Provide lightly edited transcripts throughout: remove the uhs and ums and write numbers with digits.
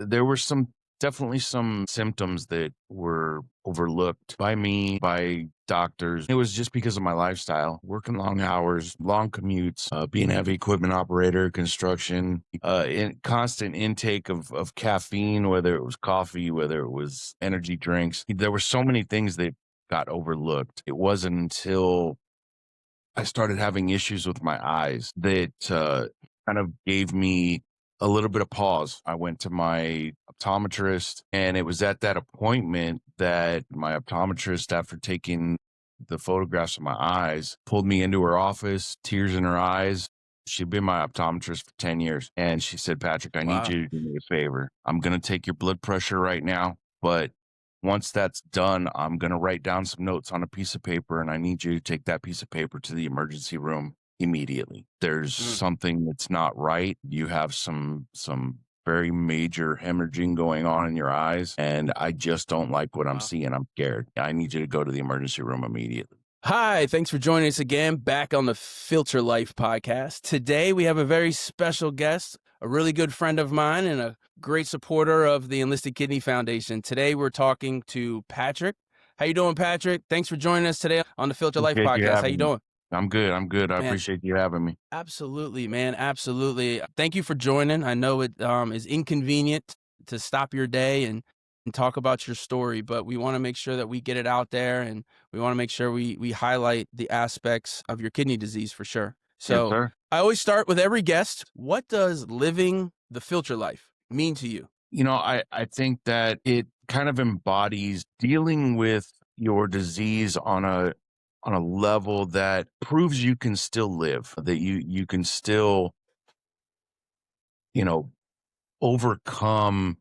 There were definitely some symptoms that were overlooked by me, by doctors. It was just because of my lifestyle, working long hours, long commutes, being a heavy equipment operator, construction, constant intake of caffeine, whether it was coffee, whether it was energy drinks. There were so many things that got overlooked. It wasn't until I started having issues with my eyes that kind of gave me a little bit of pause. I went to my optometrist, and it was at that appointment that my optometrist, after taking the photographs of my eyes, pulled me into her office, tears in her eyes. She'd been my optometrist for 10 years. And she said, Patrick, I need Wow. you to do me a favor. I'm going to take your blood pressure right now, but once that's done, I'm going to write down some notes on a piece of paper, and I need you to take that piece of paper to the emergency room immediately. There's something that's not right. You have some very major hemorrhaging going on in your eyes, and I just don't like what I'm seeing. I'm scared. I need you to go to the emergency room immediately. Hi, thanks for joining us again back on the FilterLIFE Podcast. Today we have a very special guest, a really good friend of mine and a great supporter of the Enlisted Kidney Foundation. Today we're talking to Patrick. How you doing, Patrick? Thanks for joining us today on the FilterLIFE Appreciate you Podcast. How having you me. doing? I'm good. I Man, appreciate you having me. absolutely, man. Absolutely. Thank you for joining. I know it is inconvenient to stop your day and talk about your story, but we want to make sure that we get it out there, and we want to make sure we highlight the aspects of your kidney disease for sure. Yes, So sir. I always start with every guest. What does living the filter life mean to you? I think that it kind of embodies dealing with your disease on a level that proves you can still live, that you can still, you know, overcome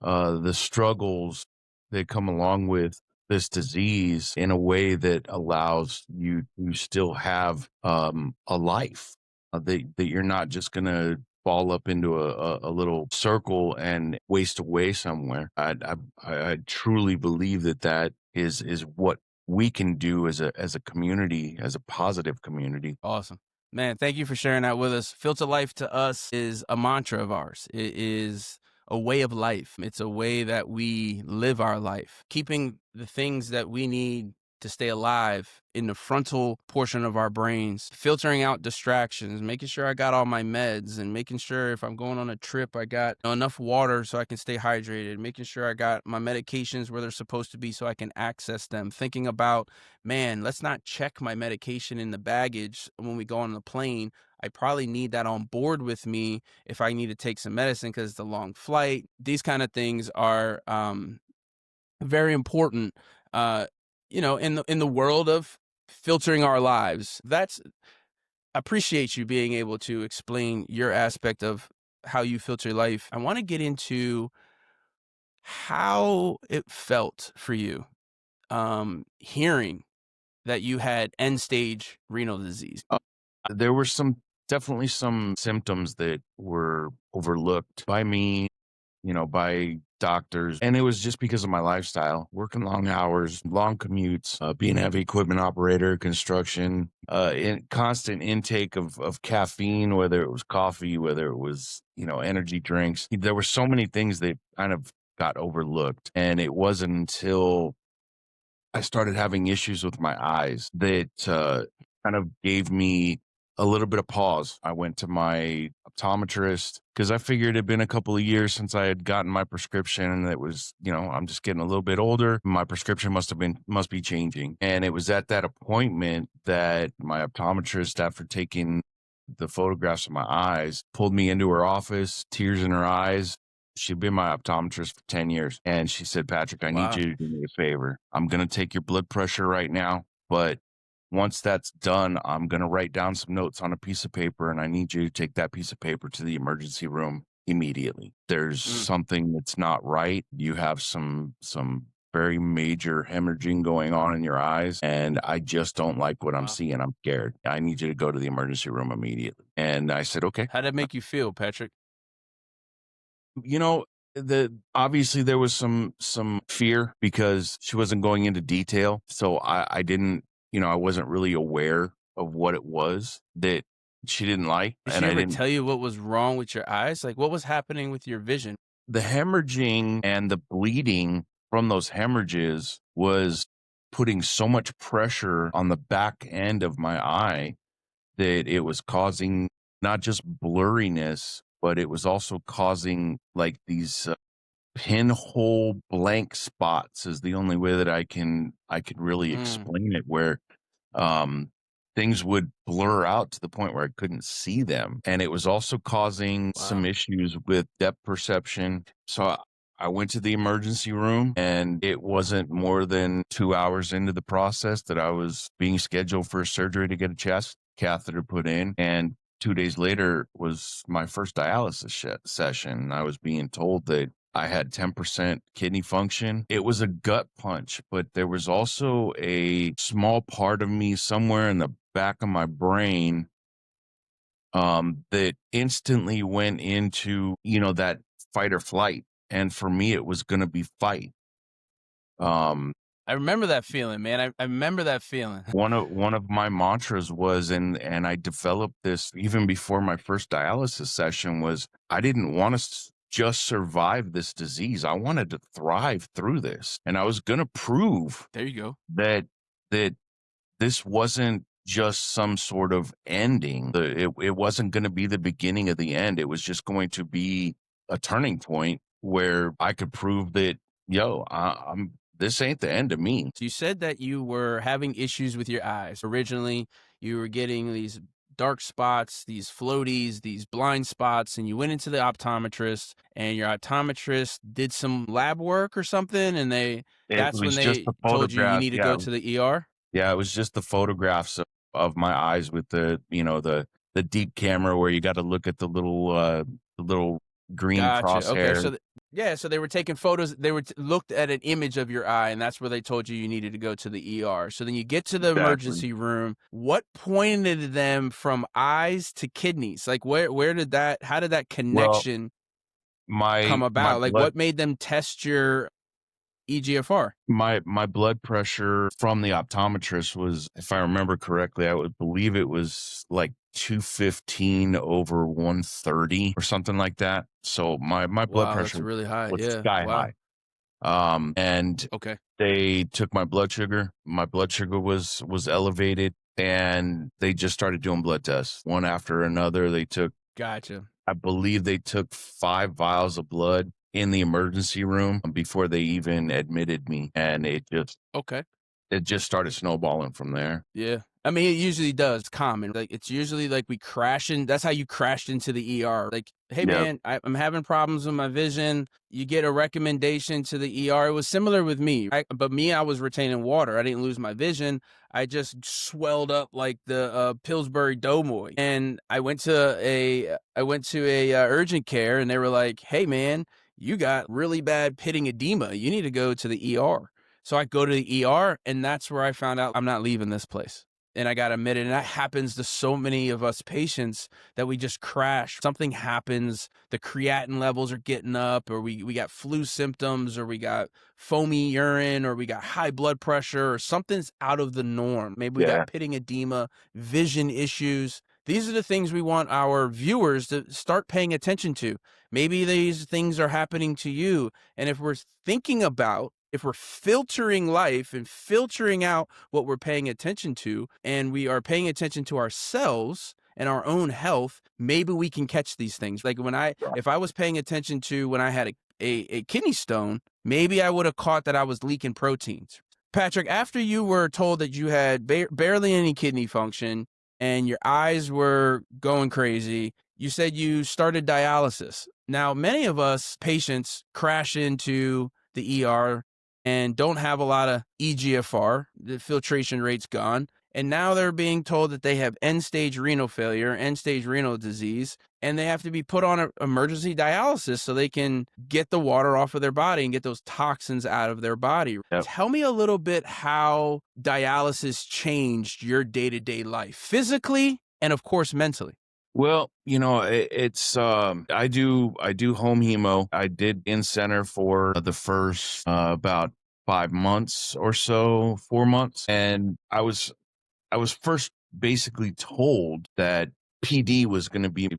the struggles that come along with this disease in a way that allows you to still have a life, that you're not just going to fall up into a little circle and waste away somewhere. I truly believe that is what we can do as a community, as a positive community. Awesome. Man, thank you for sharing that with us. Filter life to us is a mantra of ours. It is a way of life. It's a way that we live our life, keeping the things that we need to stay alive in the frontal portion of our brains, filtering out distractions, making sure I got all my meds, and making sure if I'm going on a trip, I got enough water so I can stay hydrated, making sure I got my medications where they're supposed to be so I can access them, thinking about, man, let's not check my medication in the baggage when we go on the plane. I probably need that on board with me if I need to take some medicine because it's a long flight. These kind of things are very important, in the world of filtering our lives. Appreciate you being able to explain your aspect of how you filter life. I want to get into how it felt for you, hearing that you had end stage renal disease. There were definitely some symptoms that were overlooked by me, by doctors. And it was just because of my lifestyle, working long hours, long commutes, being a heavy equipment operator, construction, constant intake of caffeine, whether it was coffee, whether it was, energy drinks. There were so many things that kind of got overlooked. And it wasn't until I started having issues with my eyes that kind of gave me a little bit of pause. I went to my optometrist because I figured it had been a couple of years since I had gotten my prescription, and it was, I'm just getting a little bit older. My prescription must be changing. And it was at that appointment that my optometrist, after taking the photographs of my eyes, pulled me into her office, tears in her eyes. She'd been my optometrist for 10 years. And she said, Patrick, I need you to do me a favor. I'm going to take your blood pressure right now, but once that's done, I'm going to write down some notes on a piece of paper, and I need you to take that piece of paper to the emergency room immediately. There's something that's not right. You have some very major hemorrhaging going on in your eyes, and I just don't like what I'm seeing. I'm scared. I need you to go to the emergency room immediately. And I said, okay. How'd that make you feel, Patrick? Obviously there was some fear because she wasn't going into detail. So I didn't, I wasn't really aware of what it was that she didn't like. Did she ever tell you what was wrong with your eyes? Like, what was happening with your vision? the hemorrhaging and the bleeding from those hemorrhages was putting so much pressure on the back end of my eye that it was causing not just blurriness, but it was also causing like these pinhole blank spots is the only way that I could really explain it, where um things would blur out to the point where I couldn't see them. And it was also causing some Wow. issues with depth perception. So I went to the emergency room, and it wasn't more than 2 hours into the process that I was being scheduled for surgery to get a chest catheter put in. And 2 days later was my first dialysis session. I was being told that I had 10% kidney function. It was a gut punch, but there was also a small part of me somewhere in the back of my brain that instantly went into, that fight or flight. And for me, it was going to be fight. Um, I remember that feeling, man. I remember that feeling. one of my mantras was, and I developed this even before my first dialysis session, was I didn't want to just survive this disease. I wanted to thrive through this, and I was going to prove There you go. that this wasn't just some sort of ending. It wasn't going to be the beginning of the end. It was just going to be a turning point where I could prove that, I'm this ain't the end of me. So you said that you were having issues with your eyes. Originally, you were getting these dark spots, these floaties, these blind spots, and you went into the optometrist, and your optometrist did some lab work or something, and It that's when was just they the told you photographs. need to Yeah, go to the ER? yeah. It was just the photographs of my eyes with the deep camera where you got to look at the little green Gotcha. Okay, crosshair. yeah, so they were taking photos. They were looked at an image of your eye, and that's where they told you needed to go to the ER. So then you get to the Exactly. emergency room. What pointed them from eyes to kidneys? Like where did that? How did that Well, connection come my about? Like blood what made them test your EGFR? my blood pressure from the optometrist was, if I remember correctly, I would believe it was like 215 over 130 or something like that. So my blood Wow, that's pressure really high. was Yeah. sky Wow. high. And Okay. they took my blood sugar. My blood sugar was elevated, and they just started doing blood tests one after another. Gotcha. I believe they took 5 vials of blood in the emergency room before they even admitted me, and Okay. it just started snowballing from there. Yeah. I mean, it usually does. It's common. Like, it's usually like we crash in. That's how you crashed into the ER. Like, hey, Yep. man, I'm having problems with my vision. You get a recommendation to the ER. It was similar with me. But me, I was retaining water. I didn't lose my vision. I just swelled up like the Pillsbury Doughboy. And I went to a urgent care, and they were like, hey, man, you got really bad pitting edema. You need to go to the ER. So I go to the ER, and that's where I found out I'm not leaving this place. And I got admitted, and that happens to so many of us patients that we just crash. Something happens, the creatinine levels are getting up, or we got flu symptoms, or we got foamy urine, or we got high blood pressure, or something's out of the norm. Maybe we got Yeah. pitting edema, vision issues. These are the things we want our viewers to start paying attention to. Maybe these things are happening to you. And if we're filtering life and filtering out what we're paying attention to, and we are paying attention to ourselves and our own health, maybe we can catch these things. Like if I was paying attention to when I had a kidney stone, maybe I would have caught that I was leaking proteins. Patrick, after you were told that you had barely any kidney function and your eyes were going crazy, you said you started dialysis. Now, many of us patients crash into the ER and don't have a lot of EGFR, the filtration rate's gone. And now they're being told that they have end-stage renal failure, end-stage renal disease, and they have to be put on emergency dialysis so they can get the water off of their body and get those toxins out of their body. Yep. Tell me a little bit how dialysis changed your day-to-day life, physically and, of course, mentally. Well, it's I do home hemo. I did in center for the first about 5 months or so, 4 months, and I was first basically told that PD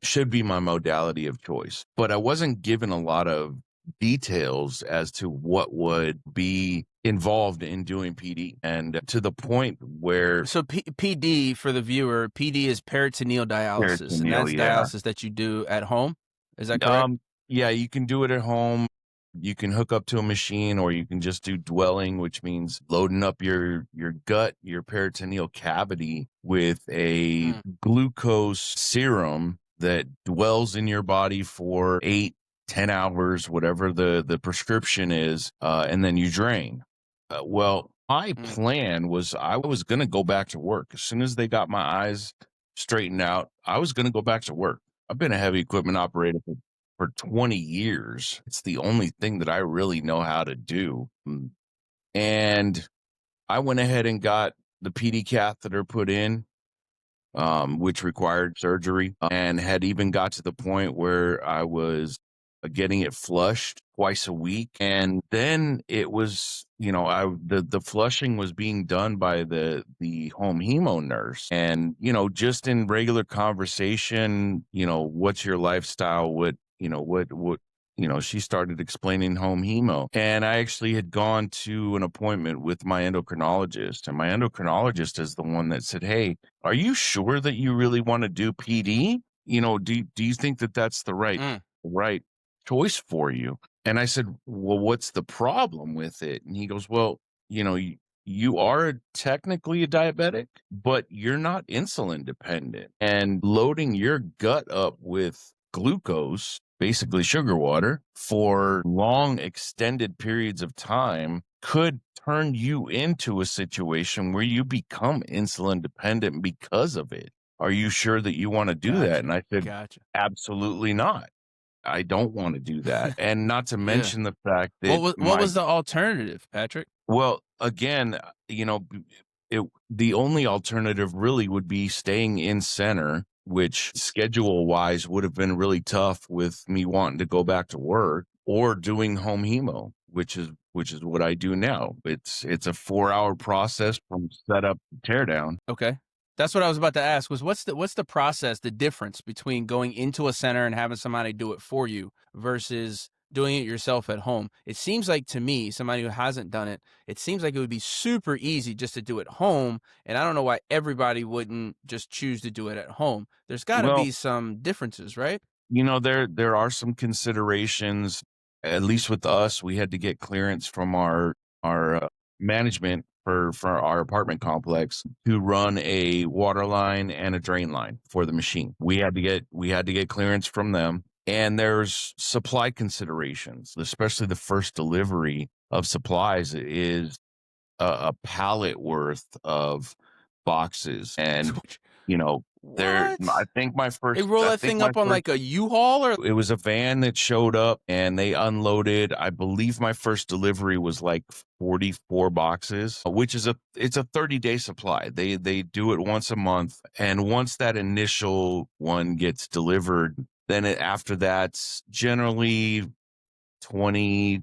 should be my modality of choice, but I wasn't given a lot of details as to what would be involved in doing PD, and to the point where So PD, for the viewer, PD is peritoneal dialysis, and peritoneal, that's yeah. dialysis that you do at home. Is that correct? Yeah, you can do it at home. You can hook up to a machine, or you can just do dwelling, which means loading up your gut, your peritoneal cavity with a Mm, glucose serum that dwells in your body for 8, 10 hours, whatever the prescription is, and then you drain. Well, my mm, plan was I was going to go back to work as soon as they got my eyes straightened out. I was going to go back to work. I've been a heavy equipment operator for 20 years. It's the only thing that I really know how to do. And I went ahead and got the PD catheter put in, which required surgery, and had even got to the point where I was getting it flushed twice a week. And then it was, the flushing was being done by the home hemo nurse. And, just in regular conversation, what's your lifestyle? She started explaining home hemo. And I actually had gone to an appointment with my endocrinologist, and my endocrinologist is the one that said, "Hey, are you sure that you really want to do PD? Do you think that that's the mm. right choice for you?" And I said, "Well, what's the problem with it?" And he goes, "Well, you are technically a diabetic, but you're not insulin dependent. And loading your gut up with glucose, basically sugar water, for long extended periods of time could turn you into a situation where you become insulin dependent because of it. Are you sure that you want to do that?" Gotcha. And I said, Gotcha. "Absolutely not. I don't want to do that." And not to Yeah. mention the fact What that was the alternative, Patrick? well, again, the only alternative really would be staying in center, which schedule wise would have been really tough with me wanting to go back to work, or doing home hemo, which is what I do now. It's a 4-hour process from setup to teardown. Okay. That's what I was about to ask, was what's the process, the difference between going into a center and having somebody do it for you versus doing it yourself at home? It seems like, to me, somebody who hasn't done it, it seems like it would be super easy just to do it home, and I don't know why everybody wouldn't just choose to do it at home. There's got to Well, be some differences, right? there are some considerations. At least with us, we had to get clearance from our management for our apartment complex to run a water line and a drain line for the machine. We had to get clearance from them. And there's supply considerations, especially the first delivery of supplies is a pallet worth of boxes. And there, What? They roll I that think thing my up on first like a U-Haul, or it was a van that showed up and they unloaded. I believe my first delivery was like 44 boxes, which is it's a 30-day supply. They do it once a month, and once that initial one gets delivered, then after that's generally 20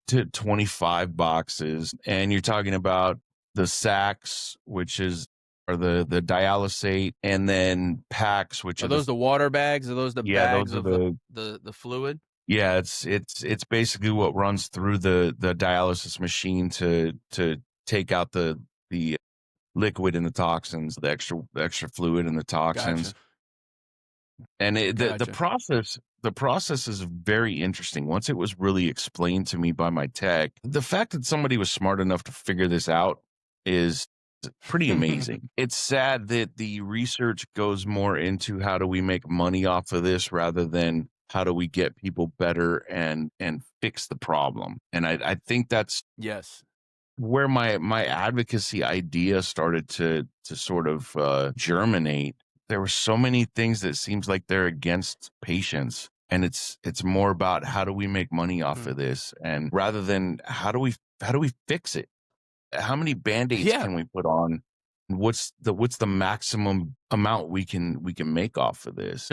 to 25 boxes. And you're talking about the sacks, which is are the dialysate, and then packs, which are are the those the water bags? Are those the yeah, those bags are of the the the fluid? yeah, it's basically what runs through the dialysis machine to take out the liquid and the toxins, the extra fluid and the toxins. Gotcha. And the Gotcha. process is very interesting. Once it was really explained to me by my tech, the fact that somebody was smart enough to figure this out is pretty amazing. It's sad that the research goes more into how do we make money off of this rather than how do we get people better and fix the problem. And I think that's Yes. where my advocacy idea started to sort of germinate. There were so many things that seems like they're against patients, and it's more about how do we make money off Mm. of this, and rather than how do we fix it. How many band-aids Yeah. can we put on? What's the maximum amount we can make off of this?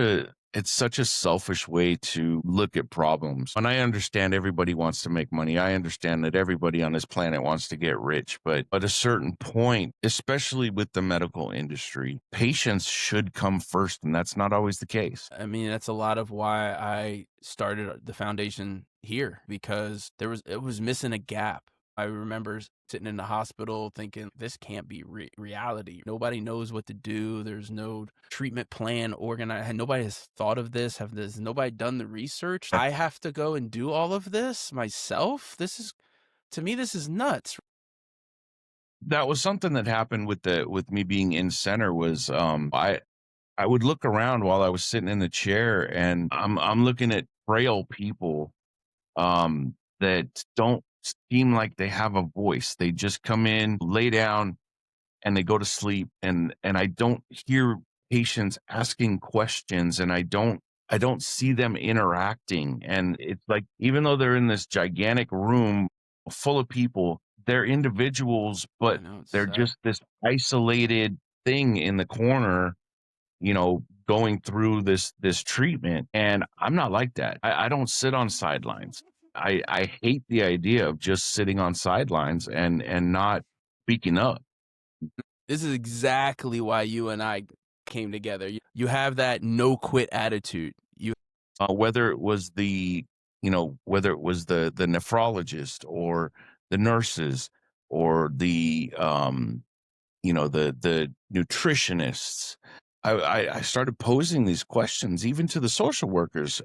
it's such a selfish way to look at problems. And I understand everybody wants to make money. I understand that everybody on this planet wants to get rich. But at a certain point, especially with the medical industry, patients should come first. And that's not always the case. I mean, that's a lot of why I started the foundation here, because it was missing a gap. I remember sitting in the hospital thinking, this can't be reality. Nobody knows what to do. There's no treatment plan organized. Nobody has thought of this. Has nobody done the research? I have to go and do all of this myself. To me, this is nuts. That was something that happened with me being in center was I would look around while I was sitting in the chair, and I'm looking at frail people that don't seem like they have a voice. They just come in, lay down, and they go to sleep. And I don't hear patients asking questions, and I don't see them interacting. And it's like, even though they're in this gigantic room full of people, they're individuals, but they're just this isolated thing in the corner, going through this treatment. And I'm not like that. I don't sit on sidelines. I hate the idea of just sitting on sidelines and not speaking up. This is exactly why you and I came together. You have that no quit attitude. Whether it was the nephrologist or the nurses or the the nutritionists, I started posing these questions even to the social workers.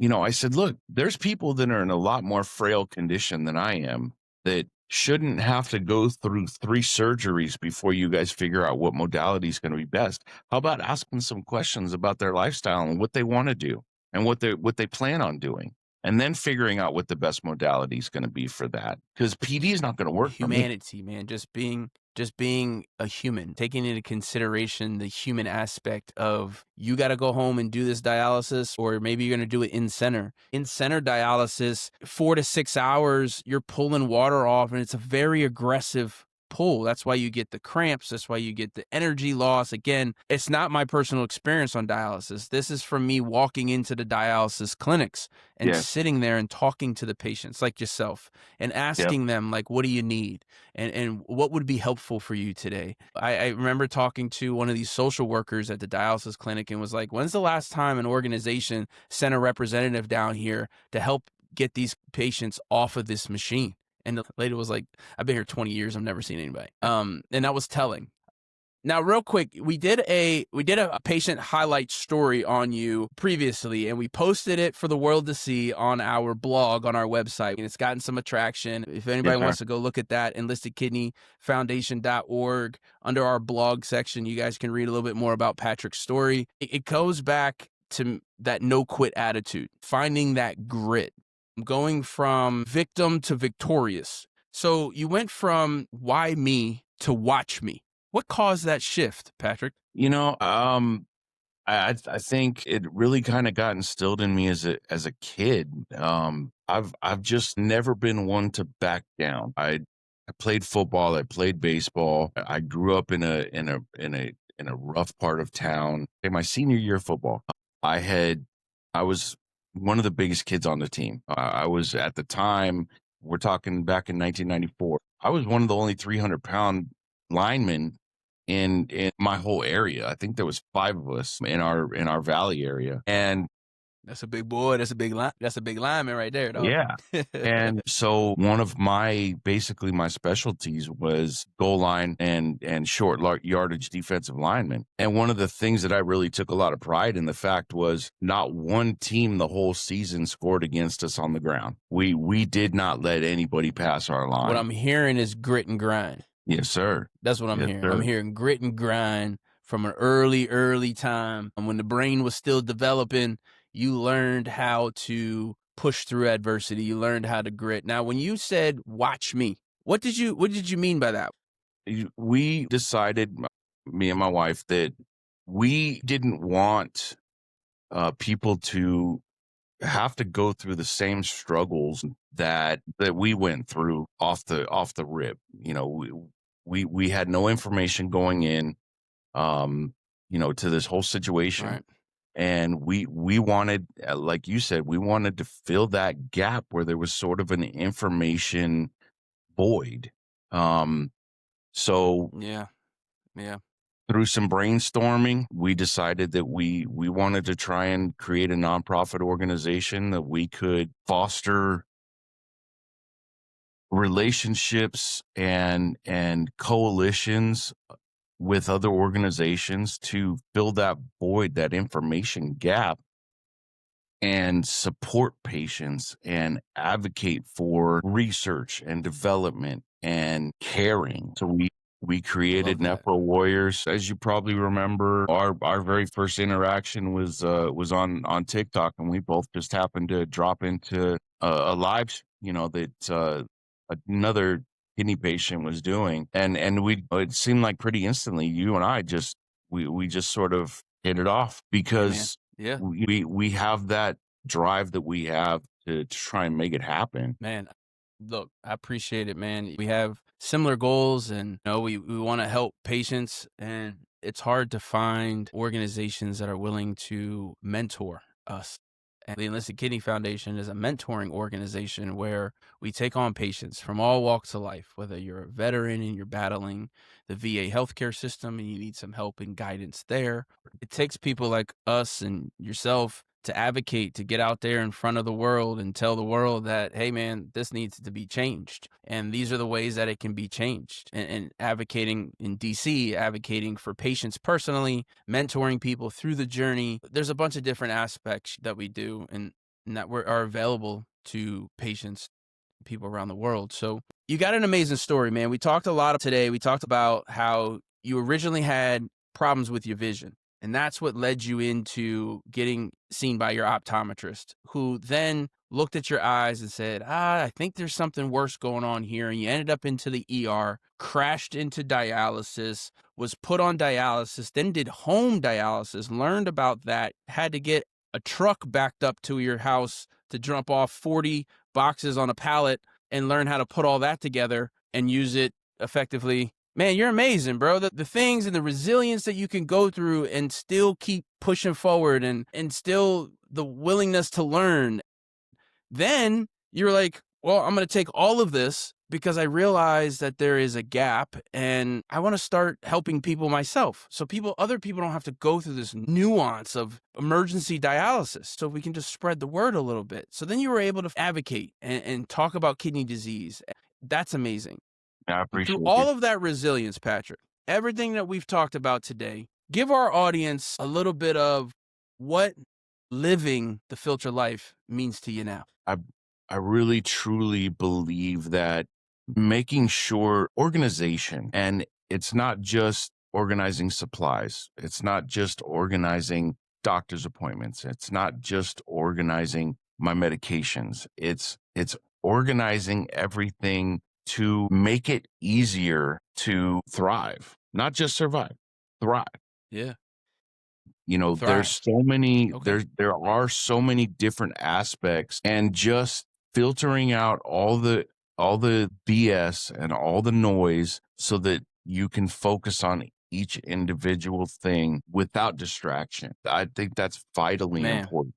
I said, look, there's people that are in a lot more frail condition than I am that shouldn't have to go through 3 surgeries before you guys figure out what modality is going to be best. How about asking some questions about their lifestyle and what they want to do and what they plan on doing, and then figuring out what the best modality is going to be for that? Because PD is not going to work for me. Humanity, man, just being a human, taking into consideration the human aspect of, you got to go home and do this dialysis, or maybe you're going to do it in center. In center dialysis, 4 to 6 hours, you're pulling water off, and it's a very aggressive pull. That's why you get the cramps. That's why you get the energy loss. Again, it's not my personal experience on dialysis. This is from me walking into the dialysis clinics and sitting there and talking to the patients like yourself and asking them, like, what do you need? And what would be helpful for you today? I remember talking to one of these social workers at the dialysis clinic and was like, when's the last time an organization sent a representative down here to help get these patients off of this machine? And the lady was like, I've been here 20 years. I've never seen anybody. And that was telling. Now, real quick, we did a patient highlight story on you previously, and we posted it for the world to see on our blog, on our website. And it's gotten some attraction. If anybody wants to go look at that, enlistedkidneyfoundation.org, under our blog section, you guys can read a little bit more about Patrick's story. It goes back to that no quit attitude, finding that grit, going from victim to victorious. So you went from why me to watch me. What caused that shift, Patrick? I think it really kind of got instilled in me as a kid. I've just never been one to back down. I played football. I played baseball. I grew up in a rough part of town. In my senior year of football, I was one of the biggest kids on the team. I was, at the time, we're talking back in 1994, I was one of the only 300-pound linemen in my whole area. I think there was 5 of us in our valley area. And that's a big boy. That's a big lineman right there, dog. Yeah. And so one of my specialties was goal line and short yardage defensive lineman. And one of the things that I really took a lot of pride in the fact was not one team the whole season scored against us on the ground. We did not let anybody pass our line. What I'm hearing is grit and grind. Yes, sir. That's what I'm hearing. Sir. I'm hearing grit and grind from an early time. And when the brain was still developing, you learned how to push through adversity. You learned how to grit. Now, when you said, watch me, what did you mean by that? We decided, me and my wife, that we didn't want people to have to go through the same struggles that we went through off the rip. We had no information going in, to this whole situation. Right. And we wanted, like you said, we wanted to fill that gap where there was sort of an information void. So Yeah. Yeah. through some brainstorming, we decided that we wanted to try and create a nonprofit organization that we could foster relationships and coalitions with other organizations to fill that void, that information gap, and support patients and advocate for research and development and caring. So we I created love that. Nephro Warriors. As you probably remember, our very first interaction was on TikTok, and we both just happened to drop into a live, that another kidney patient was doing, and we it seemed like pretty instantly you and I just we just sort of hit it off Hey, man. because Yeah. we have that drive that we have to try and make it happen. Man, look, I appreciate it, man. We have similar goals and we want to help patients, and it's hard to find organizations that are willing to mentor us. And the Enlisted Kidney Foundation is a mentoring organization where we take on patients from all walks of life, whether you're a veteran and you're battling the VA healthcare system and you need some help and guidance there. It takes people like us and yourself to advocate, to get out there in front of the world and tell the world that, hey, man, this needs to be changed. And these are the ways that it can be changed. And advocating in DC, advocating for patients personally, mentoring people through the journey. There's a bunch of different aspects that we do and that are available to patients, people around the world. So you got an amazing story, man. We talked a lot today. We talked about how you originally had problems with your vision. And that's what led you into getting seen by your optometrist, who then looked at your eyes and said, I think there's something worse going on here. And you ended up into the ER, crashed into dialysis, was put on dialysis, then did home dialysis, learned about that, had to get a truck backed up to your house to drop off 40 boxes on a pallet and learn how to put all that together and use it effectively. Man, you're amazing, bro. The things and the resilience that you can go through and still keep pushing forward and still the willingness to learn. Then you're like, well, I'm going to take all of this because I realize that there is a gap and I want to start helping people myself. So other people don't have to go through this nuance of emergency dialysis. So we can just spread the word a little bit. So then you were able to advocate and talk about kidney disease. That's amazing. I And through appreciate all it. of that resilience, Patrick, everything that we've talked about today, give our audience a little bit of what living the filter life means to you now. I really truly believe that making sure organization, and it's not just organizing supplies, it's not just organizing doctor's appointments, it's not just organizing my medications, it's organizing everything to make it easier to thrive, not just survive, thrive. Yeah. There's Thrive. so many, Okay. there are so many different aspects, and just filtering out all the BS and all the noise so that you can focus on each individual thing without distraction. I think that's vitally Man. important.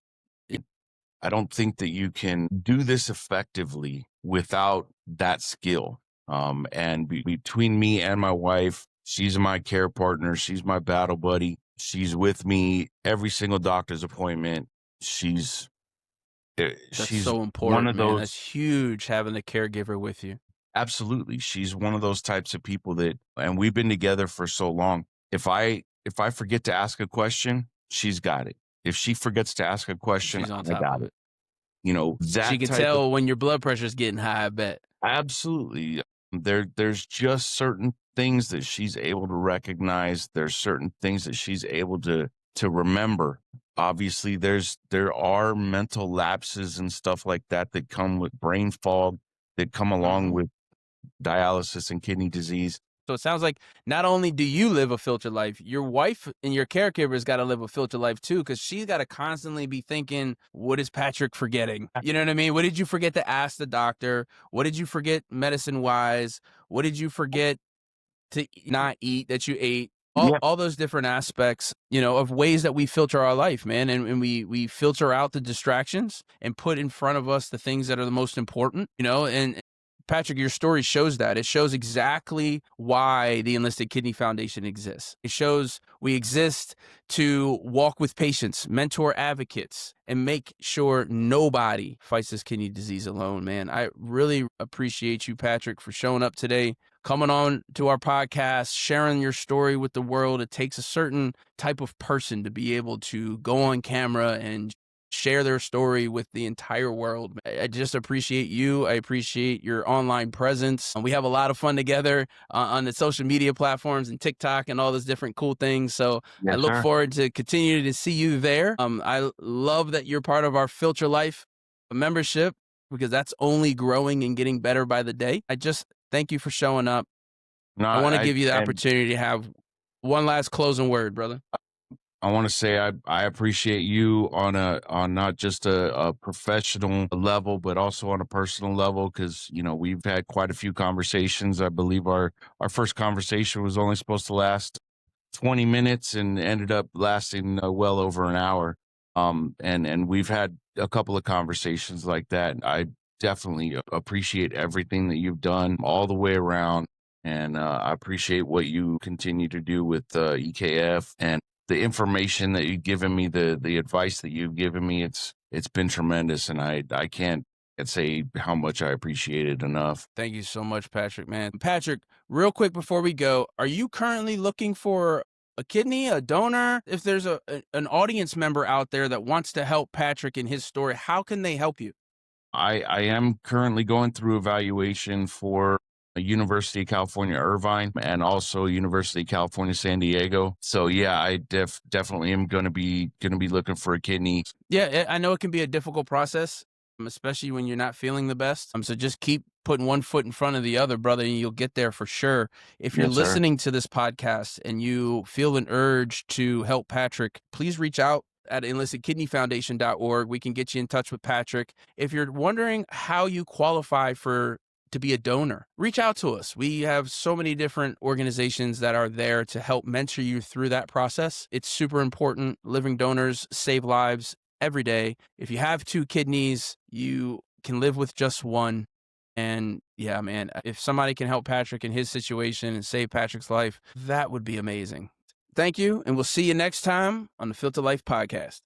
I don't think that you can do this effectively without that skill. And between me and my wife, she's my care partner. She's my battle buddy. She's with me every single doctor's appointment. She's That's she's so one important, of man. those. That's huge having a caregiver with you. Absolutely, she's one of those types of people that, and we've been together for so long. If I forget to ask a question, she's got it. If she forgets to ask a question, She's on I top got of it. it. She That can type of. tell when your blood pressure's getting high, I bet. Absolutely. There's just certain things that she's able to recognize. There's certain things that she's able to remember. Obviously, there are mental lapses and stuff like that that come with brain fog, that come along Mhm. with dialysis and kidney disease. So it sounds like not only do you live a filter life, your wife and your caregiver's got to live a filter life too, because she's got to constantly be thinking, what is Patrick forgetting? You know what I mean? What did you forget to ask the doctor? What did you forget medicine wise? What did you forget to not eat that you ate? Yeah. all those different aspects, of ways that we filter our life, man. And we filter out the distractions and put in front of us the things that are the most important, and Patrick, your story shows that. It shows exactly why the Enlisted Kidney Foundation exists. It shows we exist to walk with patients, mentor advocates, and make sure nobody fights this kidney disease alone, man. I really appreciate you, Patrick, for showing up today, coming on to our podcast, sharing your story with the world. It takes a certain type of person to be able to go on camera and share their story with the entire world. I just appreciate you. I appreciate your online presence. We have a lot of fun together on the social media platforms and TikTok and all those different cool things. So I Yes, look sir. forward to continuing to see you there. I love that you're part of our FilterLIFE membership, because that's only growing and getting better by the day. I just thank you for showing up. No, I want to give you the and opportunity to have one last closing word, brother. I want to say I appreciate you on not just a professional level, but also on a personal level, because we've had quite a few conversations. I believe our first conversation was only supposed to last 20 minutes and ended up lasting well over an hour. And we've had a couple of conversations like that. I definitely appreciate everything that you've done all the way around. And I appreciate what you continue to do with EKF and the information that you've given me, the advice that you've given me. It's been tremendous. And I can't say how much I appreciate it enough. Thank you so much, Patrick, man. Patrick, real quick before we go, are you currently looking for a kidney, a donor? If there's an audience member out there that wants to help Patrick in his story, how can they help you? I am currently going through evaluation for University of California, Irvine, and also University of California, San Diego. So yeah, I definitely am going to be looking for a kidney. Yeah, I know it can be a difficult process, especially when you're not feeling the best. So just keep putting one foot in front of the other, brother, and you'll get there for sure. If you're Yes, sir. listening to this podcast and you feel an urge to help Patrick, please reach out at enlistedkidneyfoundation.org. We can get you in touch with Patrick. If you're wondering how you qualify to be a donor, reach out to us. We have so many different organizations that are there to help mentor you through that process. It's super important. Living donors save lives every day. If you have 2 kidneys, you can live with just one. And yeah, man, if somebody can help Patrick in his situation and save Patrick's life, that would be amazing. Thank you. And we'll see you next time on the FilterLIFE Podcast.